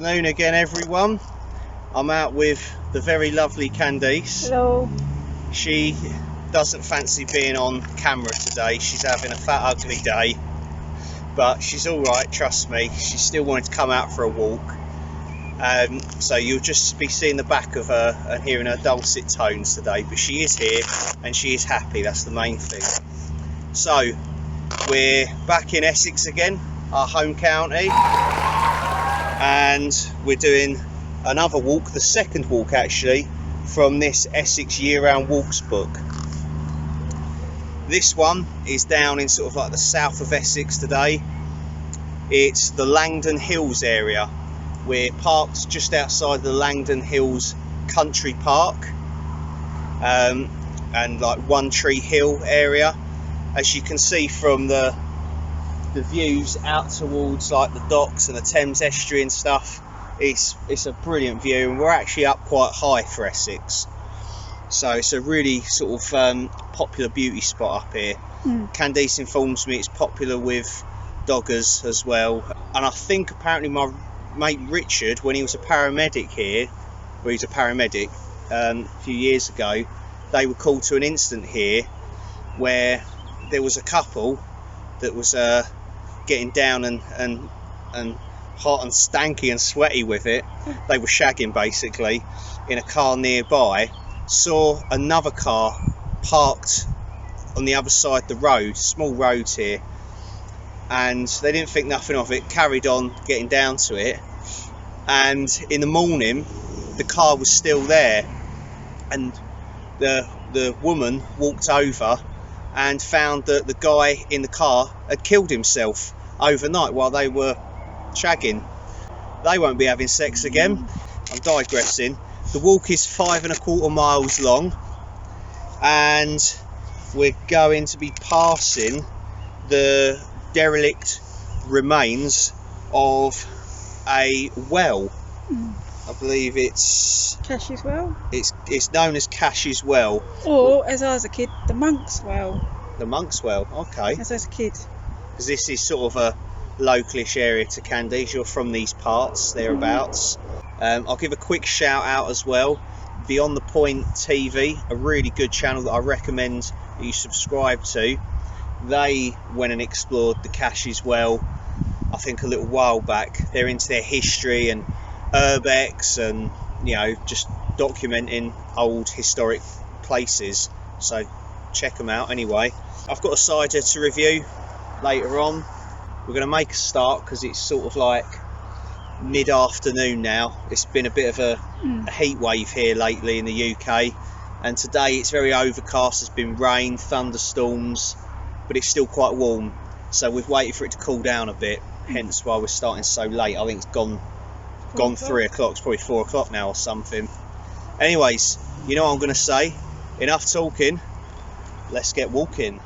afternoon again, everyone. I'm out with the very lovely Candice. Hello. She doesn't fancy being on camera today. She's having a fat ugly day, but she's alright, trust me. She still wanted to come out for a walk. So you'll just be seeing the back of her and hearing her dulcet tones today, but she is here and she is happy. That's the main thing. So we're back in Essex again, our home county, and we're doing another walk, the second walk actually, from this Essex year-round walks book. This one is down in sort of like the south of Essex today. It's the Langdon Hills area. We're parked just outside the Langdon Hills Country Park and like One Tree Hill area. As you can see from the views out towards like the docks and the Thames Estuary and stuff, it's a brilliant view, and we're actually up quite high for Essex, so it's a really sort of popular beauty spot up here. Candice informs me it's popular with doggers as well, and I think apparently my mate Richard, when he was a paramedic here, or he's a paramedic a few years ago, they were called to an incident here where there was a couple that was getting down and hot and stanky and sweaty with it. They were shagging basically in a car nearby, saw another car parked on the other side of the road, small roads here, and they didn't think nothing of it, carried on getting down to it, and in the morning the car was still there, and the woman walked over and found that the guy in the car had killed himself overnight while they were shagging. They won't be having sex again. I'm digressing. The walk is 5.25 miles long, and we're going to be passing the derelict remains of a well. I believe it's Cash's Well. It's known as Cash's Well, Or as I was a kid, the Monk's Well. the Monk's Well. Okay, As I was a kid. because this is sort of a localish area to Candice. You're from these parts, thereabouts. I'll give a quick shout out as well. Beyond the Point TV, a really good channel that I recommend that you subscribe to. They went and explored the Cash's Well, I think a little while back. They're into their history and urbex and, you know, just documenting old historic places. So check them out anyway. I've got a cider to review later on. We're going to make a start because it's sort of like mid-afternoon now. It's been a bit of a heat wave here lately in the UK, and today it's very overcast. There's been rain, thunderstorms, but it's still quite warm, so we've waited for it to cool down a bit, hence why we're starting so late. I think it's gone 3 o'clock. It's probably 4 o'clock now or something. Anyways, you know what I'm going to say, enough talking, let's get walking.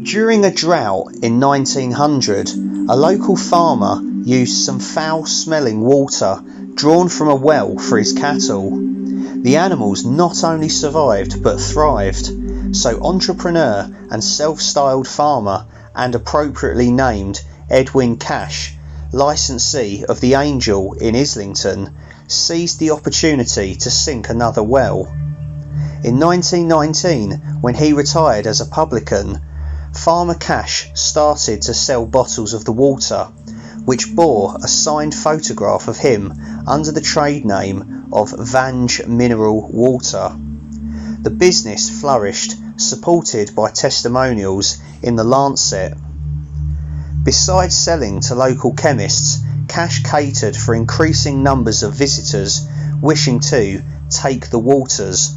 During a drought in 1900, a local farmer used some foul-smelling water drawn from a well for his cattle. The animals not only survived but thrived, so entrepreneur and self-styled farmer and appropriately named Edwin Cash, licensee of the Angel in Islington, seized the opportunity to sink another well. In 1919, when he retired as a publican, Farmer Cash started to sell bottles of the water, which bore a signed photograph of him under the trade name of Vange Mineral Water. The business flourished, supported by testimonials in the Lancet. Besides selling to local chemists, Cash catered for increasing numbers of visitors wishing to take the waters,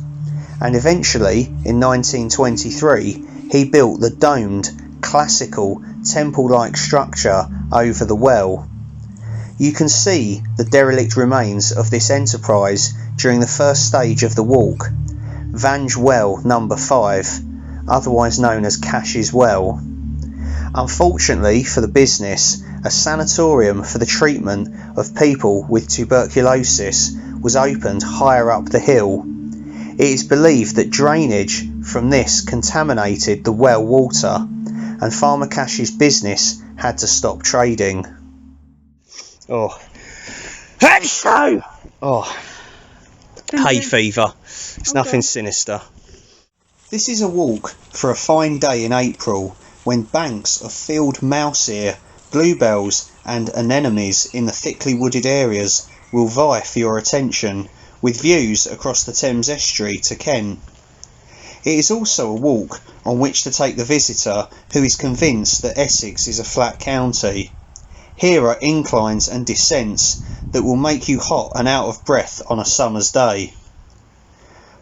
and eventually, in 1923, he built the domed, classical temple-like structure over the well. You can see the derelict remains of this enterprise during the first stage of the walk, Vange Well No.5, otherwise known as Cash's Well. Unfortunately for the business, a sanatorium for the treatment of people with tuberculosis was opened higher up the hill. It is believed that drainage from this contaminated the well water, and Farmer Cash's business had to stop trading. Oh, hay fever. It's nothing sinister. This is a walk for a fine day in April, when banks of field mouse ear, bluebells and anemones in the thickly wooded areas will vie for your attention, with views across the Thames Estuary to Kent. It is also a walk on which to take the visitor who is convinced that Essex is a flat county. Here are inclines and descents that will make you hot and out of breath on a summer's day.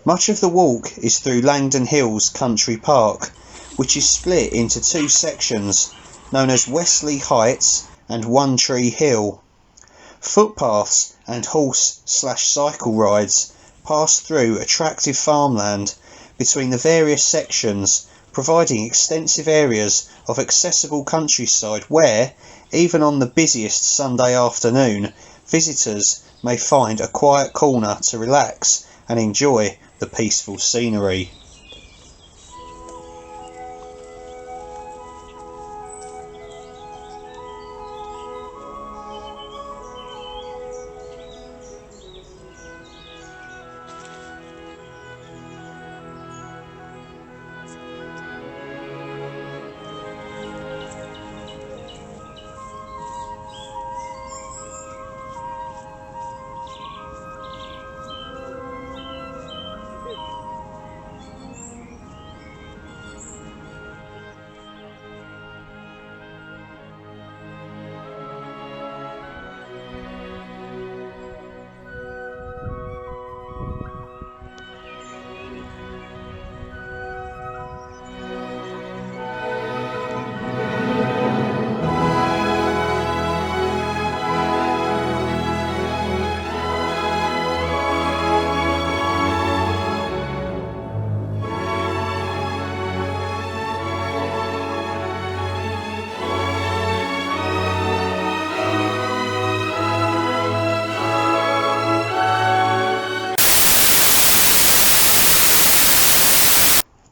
Much of the walk is through Langdon Hills Country Park, which is split into two sections known as Wesley Heights and One Tree Hill. Footpaths and horse/cycle rides pass through attractive farmland between the various sections, providing extensive areas of accessible countryside where, even on the busiest Sunday afternoon, visitors may find a quiet corner to relax and enjoy the peaceful scenery.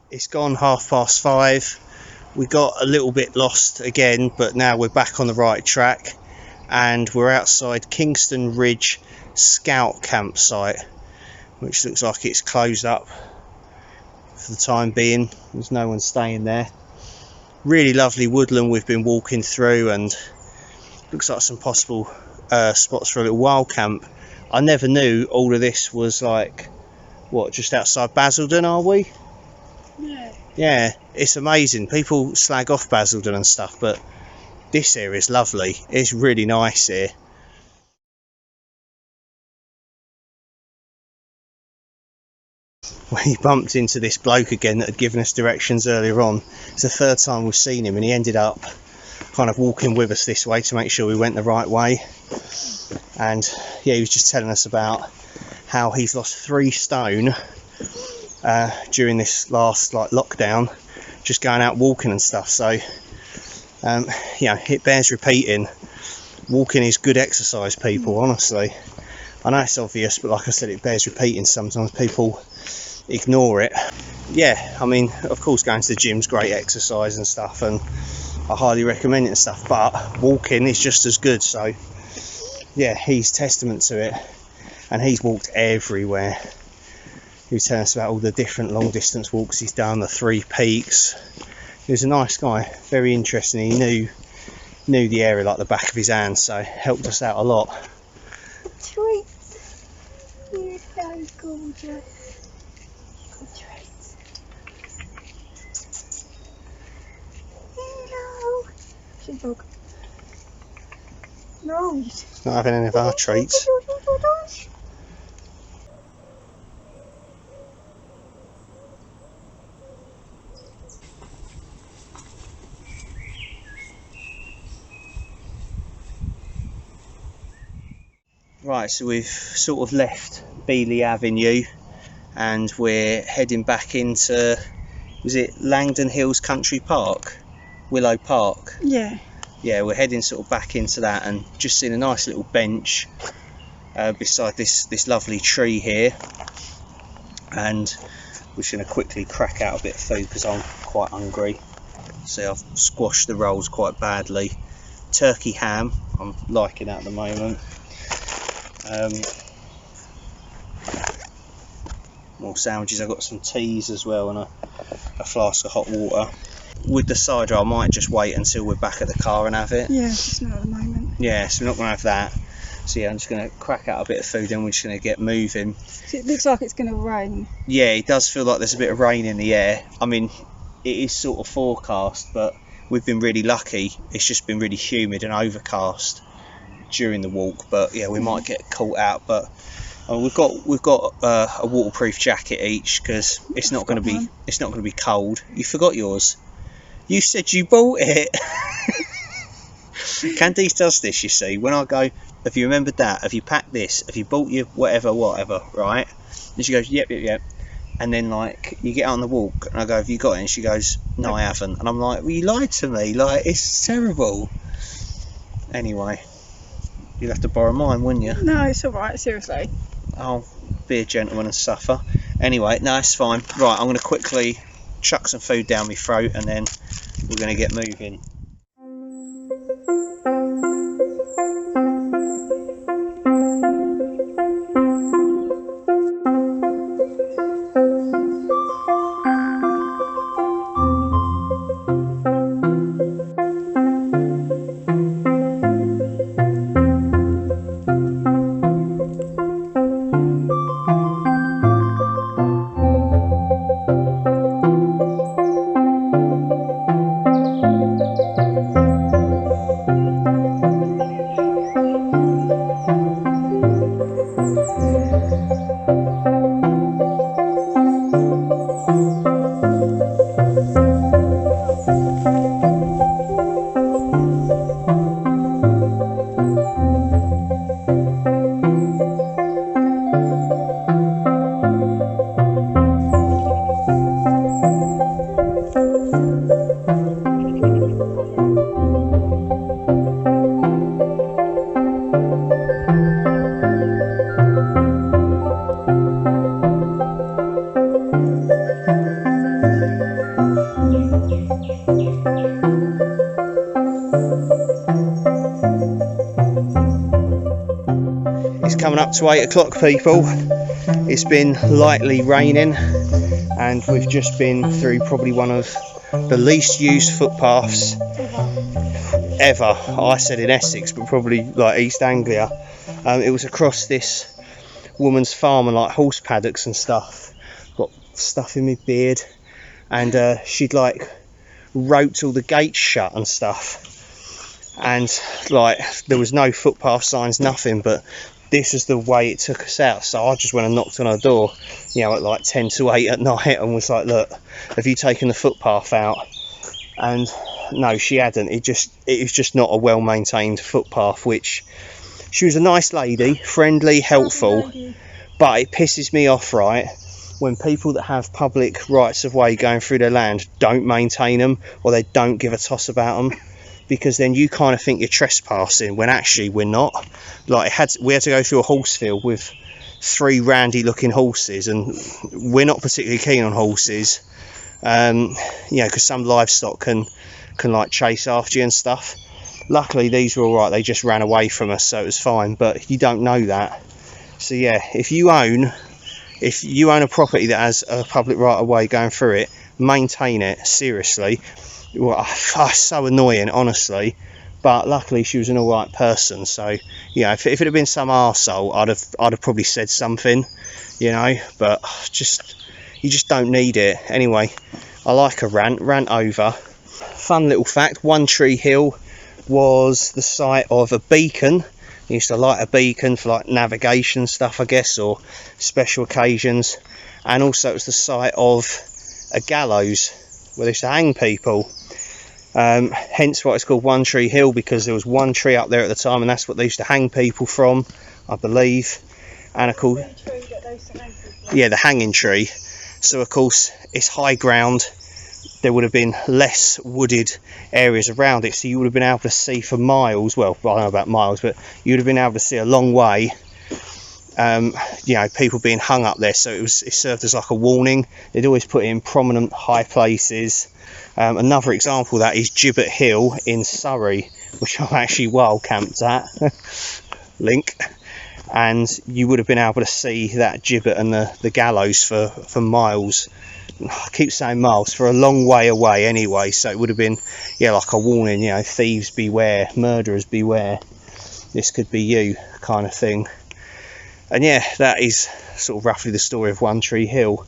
It's gone 5:30. We got a little bit lost again, but now we're back on the right track and we're outside Kingston Ridge Scout campsite, which looks like it's closed up for the time being. There's no one staying there. Really lovely woodland we've been walking through, and looks like some possible spots for a little wild camp. I never knew all of this was like, what, just outside Basildon, are we? Yeah, it's amazing. People slag off Basildon and stuff, but this area is lovely. It's really nice here. We bumped into this bloke again that had given us directions earlier on. It's the third time we've seen him, and he ended up kind of walking with us this way to make sure we went the right way. And yeah, he was just telling us about how he's lost 3 stone during this last lockdown, just going out walking and stuff. So it bears repeating. Walking is good exercise, people, honestly. I know it's obvious, but like I said, it bears repeating. Sometimes people ignore it. Yeah, I mean, of course going to the gym's great exercise and stuff, and I highly recommend it and stuff, but walking is just as good. So yeah, he's testament to it, and he's walked everywhere. He was telling us about all the different long distance walks he's done, the 3 peaks. He was a nice guy, very interesting. He knew the area like the back of his hand, so helped us out a lot. Treats. You're so gorgeous. Good treats. Hello. She's dog. No. He's not having any of our treats. Right, so we've sort of left Beeley Avenue and we're heading back into, was it Langdon Hills Country Park? Willow Park? Yeah. Yeah, we're heading sort of back into that and just seen a nice little bench beside this lovely tree here. And we're just going to quickly crack out a bit of food because I'm quite hungry. See, I've squashed the rolls quite badly. Turkey ham, I'm liking that at the moment. More sandwiches. I've got some teas as well and a flask of hot water. With the cider, I might just wait until we're back at the car and have it. Yeah, just not at the moment. Yeah, so we're not going to have that. So yeah, I'm just going to crack out a bit of food and we're just going to get moving. So it looks like it's going to rain. Yeah, it does feel like there's a bit of rain in the air. I mean, it is sort of forecast, but we've been really lucky. It's just been really humid and overcast during the walk. But yeah, we might get caught out. But we've got a waterproof jacket each because it's not going to be cold. You forgot yours. You said you bought it. Candice does this, you see. When I go, have you remembered that? Have you packed this? Have you bought your whatever, right? And she goes, yep. And then, like, you get out on the walk, and I go, have you got it? And she goes, no, I haven't. And I'm like, well, you lied to me. Like, it's terrible. Anyway, you'll have to borrow mine, wouldn't you? No, it's alright, seriously. I'll be a gentleman and suffer. Anyway, no, it's fine. Right, I'm going to quickly chuck some food down my throat, and then we're going to get moving. Coming up to 8 o'clock, people. It's been lightly raining and we've just been through probably one of the least used footpaths ever. I said in Essex, but probably like East Anglia. It was across this woman's farm and like horse paddocks and stuff. Got stuff in my beard, and she'd like roped all the gates shut and stuff, and like there was no footpath signs, nothing, but this is the way it took us out. So I just went and knocked on her door, you know, at like 10 to 8 at night, and was like, look, have you taken the footpath out? And no, she hadn't. It was just not a well maintained footpath, which she was a nice lady, friendly, helpful, but it pisses me off, right, when people that have public rights of way going through their land don't maintain them, or they don't give a toss about them. Because then you kind of think you're trespassing when actually we're not. Like we had to go through a horse field with 3 randy looking horses, and we're not particularly keen on horses, you know, because some livestock can like chase after you and stuff. Luckily these were all right, they just ran away from us, so it was fine, but you don't know that. So yeah, if you own a property that has a public right of way going through it, maintain it, seriously. Well, so annoying, honestly, but luckily she was an alright person. So you know, if it had been some arsehole, I'd have probably said something, you know, but you just don't need it. Anyway, I like a rant over. Fun little fact, One Tree Hill was the site of a beacon. They used to light a beacon for like navigation stuff, I guess, or special occasions, and also it was the site of a gallows where they used to hang people. hence why it's called One Tree Hill, because there was one tree up there at the time, and that's what they used to hang people from, I believe. And of course, yeah, the hanging tree. So of course it's high ground, there would have been less wooded areas around it, so you would have been able to see for miles. Well, I don't know about miles, but you would have been able to see a long way, you know, people being hung up there. So it served as like a warning. They'd always put it in prominent high places. Another example of that is Gibbet Hill in Surrey, which I'm actually wild camped at. Link. And you would have been able to see that gibbet and the gallows for miles. I keep saying miles, for a long way away anyway. So it would have been, yeah, like a warning, you know, thieves beware, murderers beware, this could be you, kind of thing. And yeah, that is sort of roughly the story of One Tree Hill.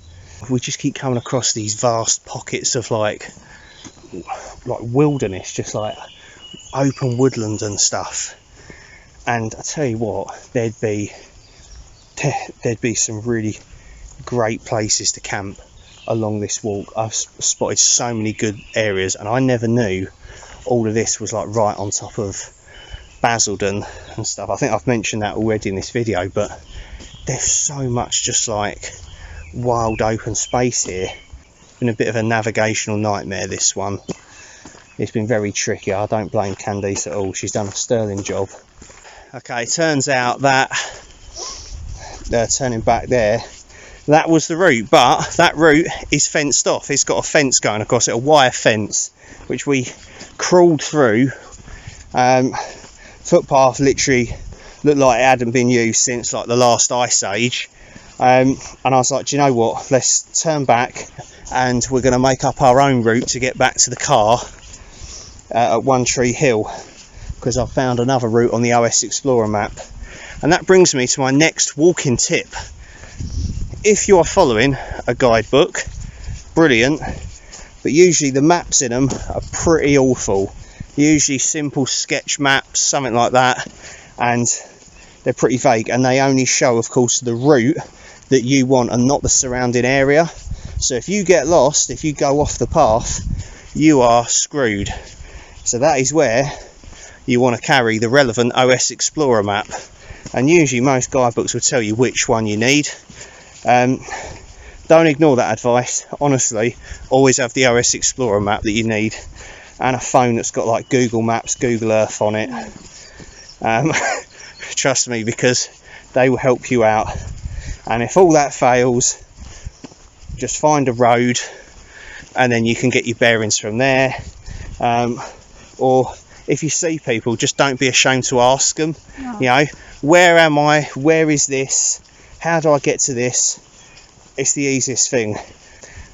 We just keep coming across these vast pockets of like wilderness, just like open woodland and stuff. And I tell you what, there'd be some really great places to camp along this walk. I've spotted so many good areas, and I never knew all of this was like right on top of Basildon and stuff. I think I've mentioned that already in this video, but there's so much just like wild open space here. It's been a bit of a navigational nightmare, this one. It's been very tricky. I don't blame Candice at all. She's done a sterling job. Okay, turns out that turning back there, that was the route, but that route is fenced off. It's got a fence going across it, a wire fence, which we crawled through. Footpath literally looked like it hadn't been used since like the last ice age. And I was like, do you know what, let's turn back and we're going to make up our own route to get back to the car at One Tree Hill, because I've found another route on the OS Explorer map. And that brings me to my next walking tip. If you are following a guidebook, brilliant, but usually the maps in them are pretty awful. Usually simple sketch maps, something like that, and they're pretty vague, and they only show, of course, the route that you want and not the surrounding area. So if you get lost, if you go off the path, you are screwed. So that is where you want to carry the relevant OS Explorer map, and usually most guidebooks will tell you which one you need. Don't ignore that advice, honestly. Always have the OS Explorer map that you need, and a phone that's got like Google Maps, Google Earth on it. Trust me, because they will help you out. And if all that fails, just find a road and then you can get your bearings from there. Or if you see people, just don't be ashamed to ask them. No. You know, where am I? Where is this? How do I get to this? It's the easiest thing.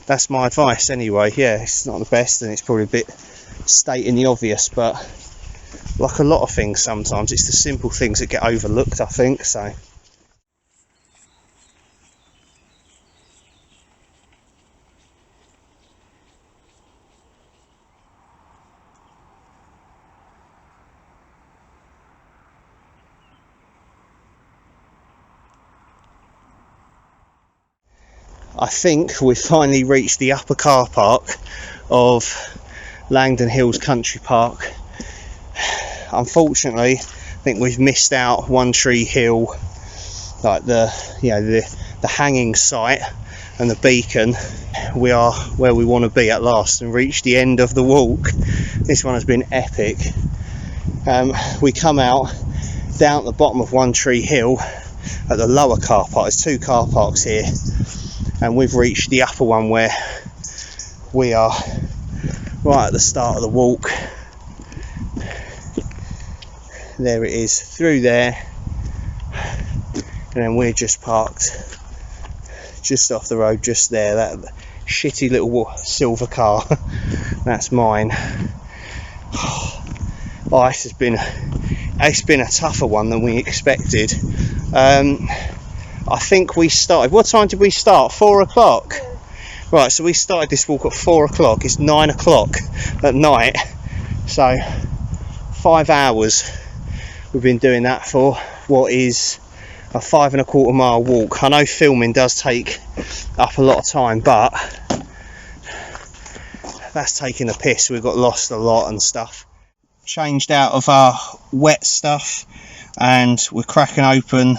That's my advice anyway. Yeah, it's not the best, and it's probably a bit stating the obvious, but like a lot of things, sometimes it's the simple things that get overlooked, I think. So I think we've finally reached the upper car park of Langdon Hills Country Park. Unfortunately, I think we've missed out One Tree Hill, like the hanging site and the beacon. We are where we want to be at last and reached the end of the walk. This one has been epic. We come out down at the bottom of One Tree Hill at the lower car park. There's two car parks here, and we've reached the upper one where we are right at the start of the walk. There it is, through there, and then we're just parked just off the road, just there. That shitty little silver car, that's mine. Oh, it's been a tougher one than we expected. I think we started, what time did we start? 4 o'clock? Right, so we started this walk at 4 o'clock. It's 9 o'clock at night, so 5 hours we've been doing that for what is a 5.25 mile walk. I know filming does take up a lot of time, but that's taking a piss. We got lost a lot and stuff. Changed out of our wet stuff and we're cracking open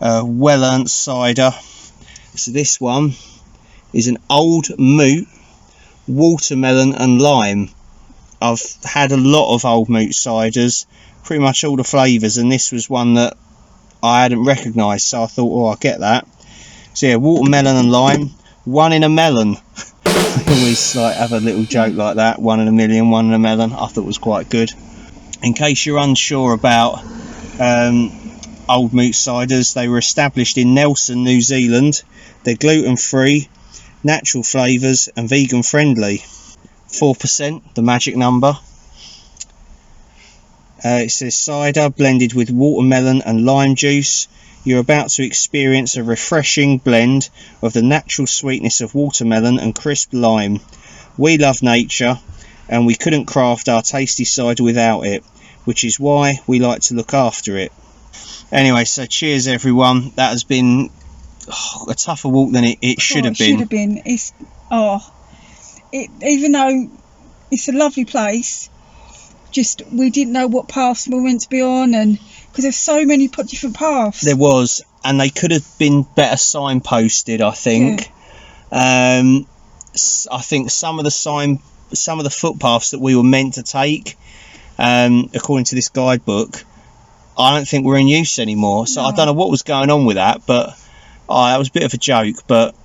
well earnt cider. So this one is an old moot, watermelon and lime. I've had a lot of old moot ciders, pretty much all the flavours, and this was one that I hadn't recognised, so I thought, oh, I'll get that. So yeah, watermelon and lime, one in a melon. I always like have a little joke like that, 1 in a million, 1 in a melon. I thought it was quite good. In case you're unsure about old moot ciders, they were established in Nelson, New Zealand. They're gluten free, natural flavours and vegan friendly. 4%, the magic number. It says cider blended with watermelon and lime juice. You're about to experience a refreshing blend of the natural sweetness of watermelon and crisp lime. We love nature and we couldn't craft our tasty cider without it, which is why we like to look after it. Anyway, so cheers everyone. That has been a tougher walk than it should have been. Should have been. Even though it's a lovely place, just we didn't know what paths we were meant to be on, and because there's so many different paths. There was, and they could have been better signposted, I think. Yeah. I think some of the footpaths that we were meant to take, according to this guidebook, I don't think we're in use anymore. So no. I don't know what was going on with that, but that was a bit of a joke. But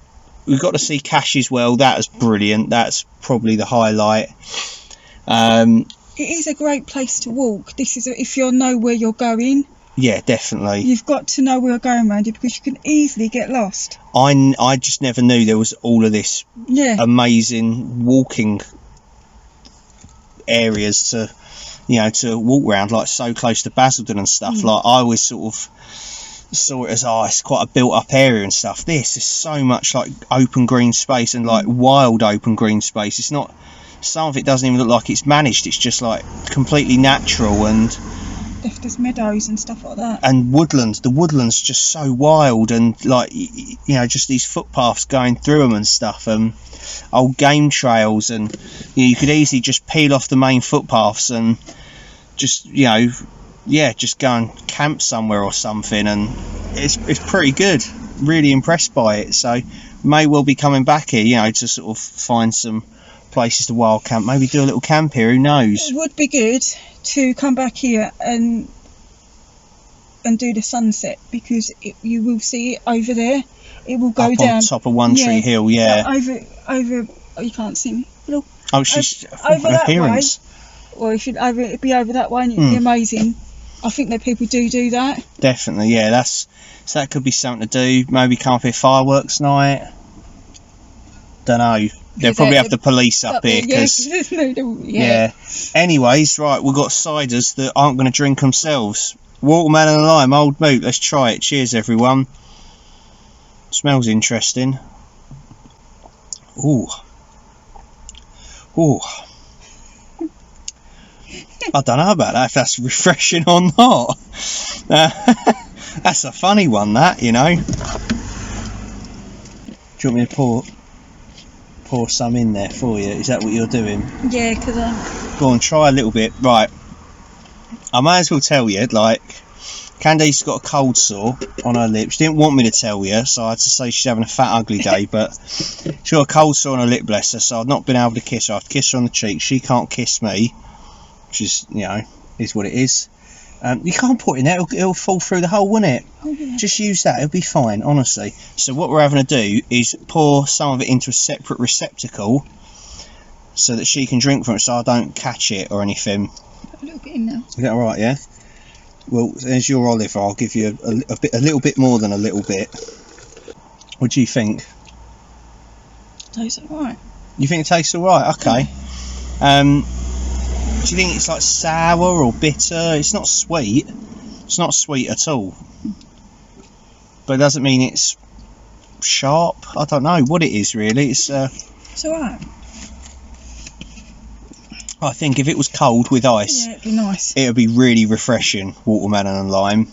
we got to see Cash's Well. That was brilliant. That's probably the highlight. It is a great place to walk. This is if you know where you're going. Yeah, definitely. You've got to know where you're going around it, because you can easily get lost. I just never knew there was all of this amazing walking areas to walk around, like so close to Basildon and stuff. Like I always sort of saw it as it's quite a built up area and stuff. This is so much like open green space and like wild open green space. It's not, some of it doesn't even look like it's managed. It's just like completely natural, and there's meadows and stuff like that, and woodlands. The woodlands just so wild, and like just these footpaths going through them and stuff, and old game trails, and you could easily just peel off the main footpaths and just just go and camp somewhere or something. And it's pretty good. Really impressed by it. So may well be coming back here, to sort of find some places to wild camp, maybe do a little camp here, who knows. It would be good to come back here and do the sunset, because you will see it over there. It will go up down on top of One Tree Hill. Over you can't see me. Look, she's over that appearance. Way, or if it'd be over that way, and it'd be amazing. I think that people do that. Definitely, yeah. So that could be something to do. Maybe come up here fireworks night. Don't know. They'll probably have the police up here, because Anyways, right, we've got ciders that aren't going to drink themselves. Watermelon and lime, old moot. Let's try it. Cheers, everyone. Smells interesting. Ooh. I don't know about that, if that's refreshing or not. That's a funny one, that, Do you want me to pour some in there for you? Is that what you're doing? Yeah, because go on, try a little bit. Right, I may as well tell you, like, Candice's got a cold sore on her lip. She didn't want me to tell you, so I had to say she's having a fat ugly day, but she's got a cold sore on her lip, bless her, so I've not been able to kiss her. I've kissed her on the cheek. She can't kiss me, which is, is what it is. You can't put it in there, it'll fall through the hole, won't it? Oh, yeah. Just use that, it'll be fine, honestly. So what we're having to do is pour some of it into a separate receptacle so that she can drink from it, so I don't catch it or anything. Put a little bit in now. Is that alright, yeah? Well, there's your olive. I'll give you a little bit more than a little bit. What do you think? Tastes alright. You think it tastes alright? Okay. Yeah. Do you think it's like sour or bitter? It's not sweet. It's not sweet at all. But it doesn't mean it's sharp. I don't know what it is really. It's alright. I think if it was cold with ice, it'd be nice. It would be really refreshing. Watermelon and lime.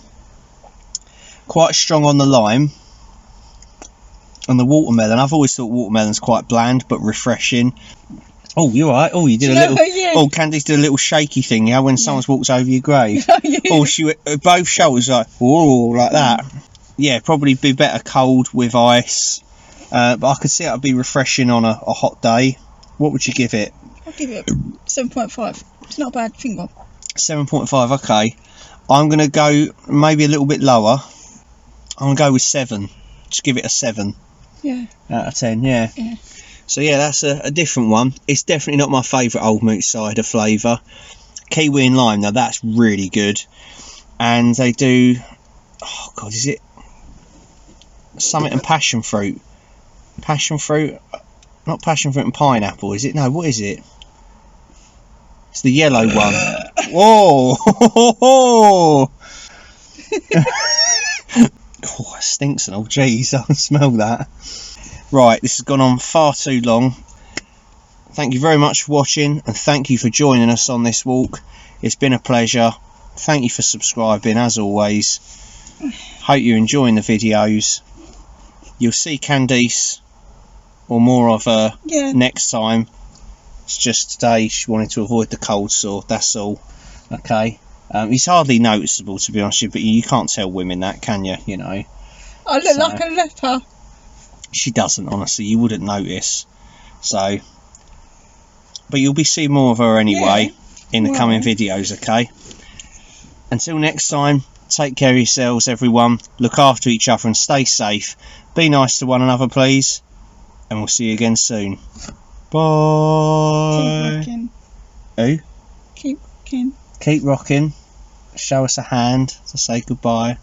Quite strong on the lime. And the watermelon, I've always thought watermelon's quite bland but refreshing. Oh, you're right. Oh, you did a Do you know little. her? Yeah. Oh, Candice did a little shaky thing, yeah, when someone's walked over your grave. Yeah. Oh, she went, both shoulders like, whoa, like that. Yeah, probably be better cold with ice. But I could see it would be refreshing on a hot day. What would you give it? I'll give it 7.5. It's not a bad finger. 7.5, okay. I'm going to go maybe a little bit lower. I'm going to go with 7. Just give it a 7 Yeah. out of 10, yeah. Yeah. So yeah, that's a different one. It's definitely not my favourite old moot cider flavour. Kiwi and lime, now that's really good. And they do, oh god, is it something and passion fruit? Passion fruit, not passion fruit and pineapple, is it? No, what is it? It's the yellow one. Whoa! Oh, it stinks and oh jeez, I can smell that. Right, this has gone on far too long. Thank you very much for watching, and thank you for joining us on this walk. It's been a pleasure. Thank you for subscribing as always. Hope you're enjoying the videos. You'll see Candice or more of her next time. It's just today she wanted to avoid the cold sore, that's all. Okay. It's hardly noticeable, to be honest with you, but you can't tell women that, can you? You know. I look like a leper. She doesn't, honestly, you wouldn't notice. So, but you'll be seeing more of her anyway in the coming videos, okay? Until next time, take care of yourselves, everyone. Look after each other and stay safe. Be nice to one another, please. And we'll see you again soon. Bye. Keep rocking. Who? Keep rocking. Keep rocking. Show us a hand to say goodbye.